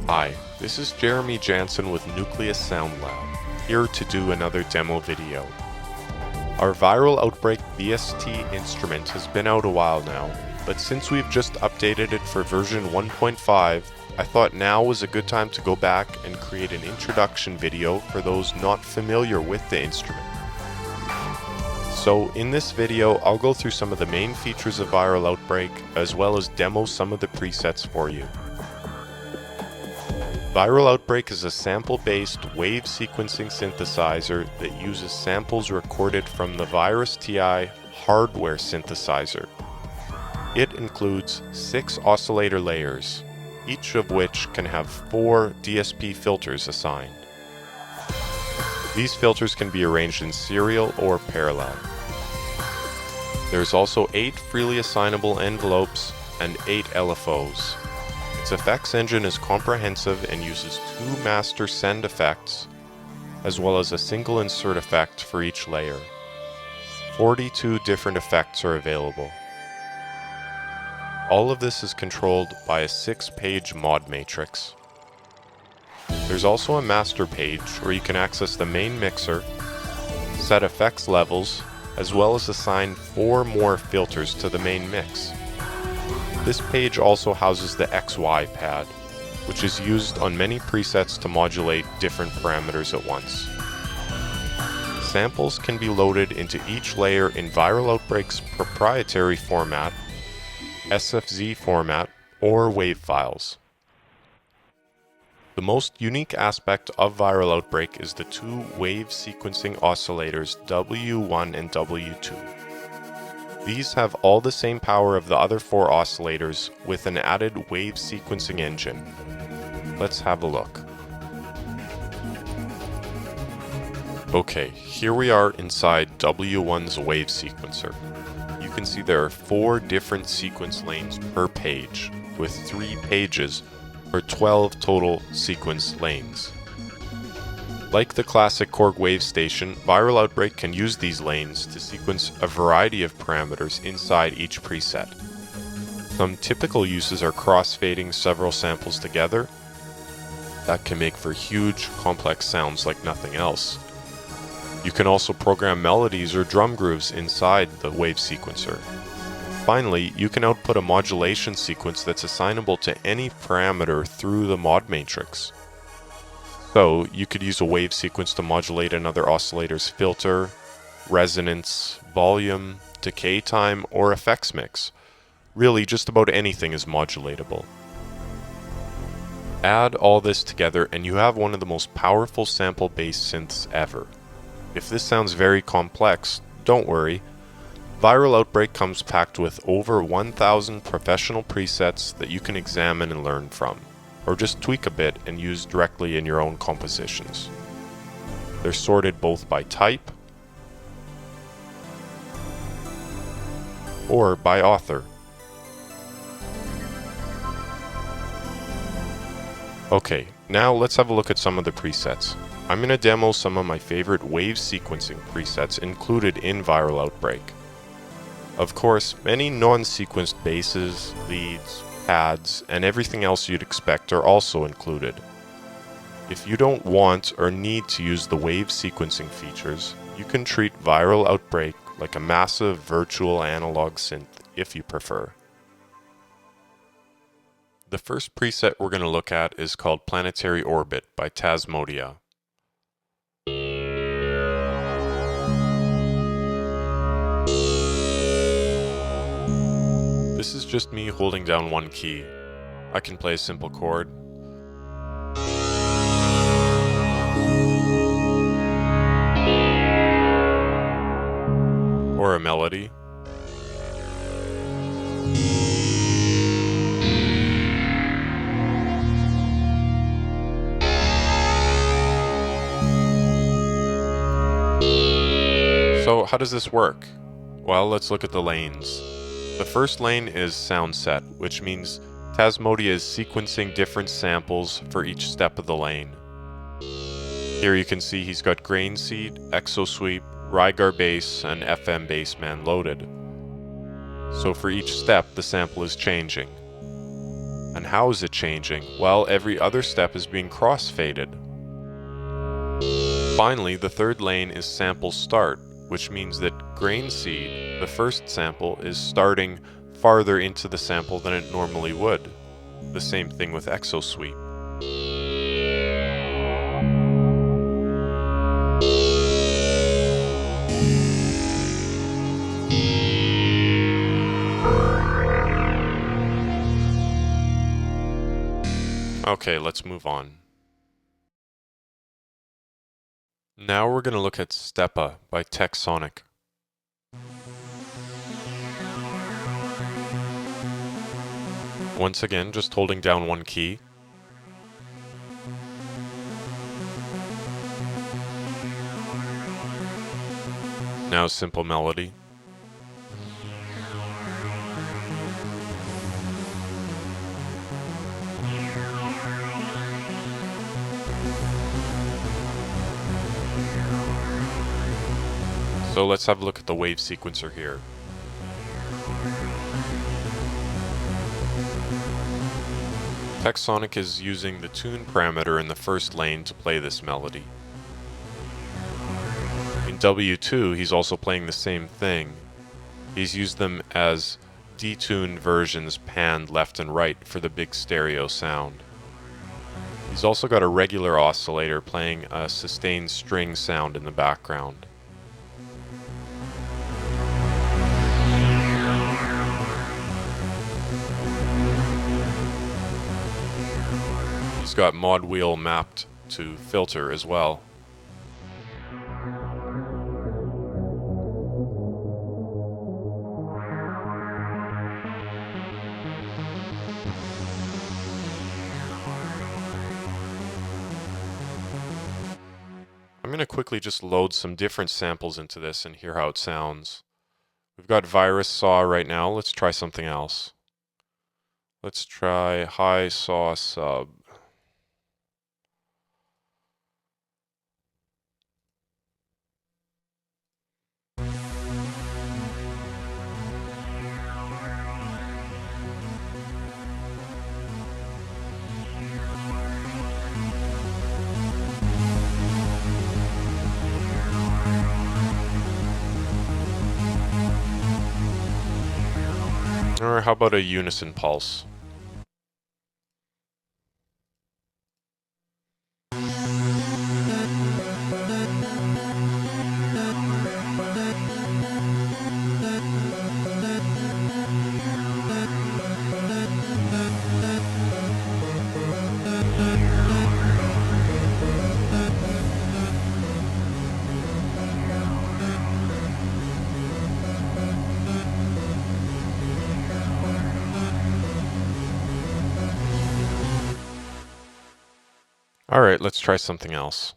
Hi, this is Jeremy Jansen with Nucleus Sound Lab, here to do another demo video. Our viral Outbreak VSTi instrument has been out a while now, but since we've just updated it for version 1.5, I thought now was a good time to go back and create an introduction video for those not familiar with the instrument. So in this video, I'll go through some of the main features of viral Outbreak, as well as demo some of the presets for you. Viral Outbreak is a sample-based wave sequencing synthesizer that uses samples recorded from the VSTi hardware synthesizer. It includes 6 oscillator layers, each of which can have 4 DSP filters assigned. These filters can be arranged in serial or parallel. There's also 8 freely assignable envelopes and 8 LFOs. Its effects engine is comprehensive and uses 2 master send effects, as well as a single insert effect for each layer. 42 different effects are available. All of this is controlled by a 6-page mod matrix. There's also a master page where you can access the main mixer, set effects levels, as well as assign 4 more filters to the main mix. This page also houses the XY pad, which is used on many presets to modulate different parameters at once. Samples can be loaded into each layer in Viral Outbreak's proprietary format, SFZ format, or WAV files. The most unique aspect of Viral Outbreak is the 2 wave sequencing oscillators W1 and W2. These have all the same power of the other 4 oscillators with an added wave sequencing engine. Let's have a look. Okay, here we are inside W1's wave sequencer. You can see there are 4 different sequence lanes per page, with 3 pages for 12 total sequence lanes. Like the classic Korg wave station, Viral Outbreak can use these lanes to sequence a variety of parameters inside each preset. Some typical uses are crossfading several samples together. That can make for huge, complex sounds like nothing else. You can also program melodies or drum grooves inside the wave sequencer. Finally, you can output a modulation sequence that's assignable to any parameter through the mod matrix. So, you could use a wave sequence to modulate another oscillator's filter, resonance, volume, decay time, or effects mix. Really, just about anything is modulatable. Add all this together and you have one of the most powerful sample-based synths ever. If this sounds very complex, don't worry. Viral Outbreak comes packed with over 1,000 professional presets that you can examine and learn from, or just tweak a bit and use directly in your own compositions. They're sorted both by type or by author. Okay, now let's have a look at some of the presets. I'm going to demo some of my favorite wave sequencing presets included in Viral Outbreak. Of course, many non-sequenced basses, leads, pads, and everything else you'd expect are also included. If you don't want or need to use the wave sequencing features, you can treat Viral Outbreak like a massive virtual analog synth if you prefer. The first preset we're going to look at is called Planetary Orbit by Tasmodia. This is just me holding down one key. I can play a simple chord, or a melody, So how does this work? Well, let's look at the lanes. The first lane is sound set, which means Tasmodia is sequencing different samples for each step of the lane. Here you can see he's got grain seed, exo sweep, Rygar bass, and FM bassman loaded. So for each step, the sample is changing. And how is it changing? Well, every other step is being cross-faded. Finally, the third lane is sample start, which means that grain seed, the first sample, is starting farther into the sample than it normally would. The same thing with exosweep. Okay, let's move on. Now we're going to look at Stepa by Texonic. Once again, just holding down one key. Now simple melody. So let's have a look at the wave sequencer here. Texonic is using the tune parameter in the first lane to play this melody. In W2, he's also playing the same thing. He's used them as detuned versions panned left and right for the big stereo sound. He's also got a regular oscillator playing a sustained string sound in the background. He's got mod wheel mapped to filter as well. I'm going to quickly just load some different samples into this and hear how it sounds. We've got virus saw right now. Let's try something else. Let's try high saw sub. Or how about a unison pulse? Alright, let's try something else.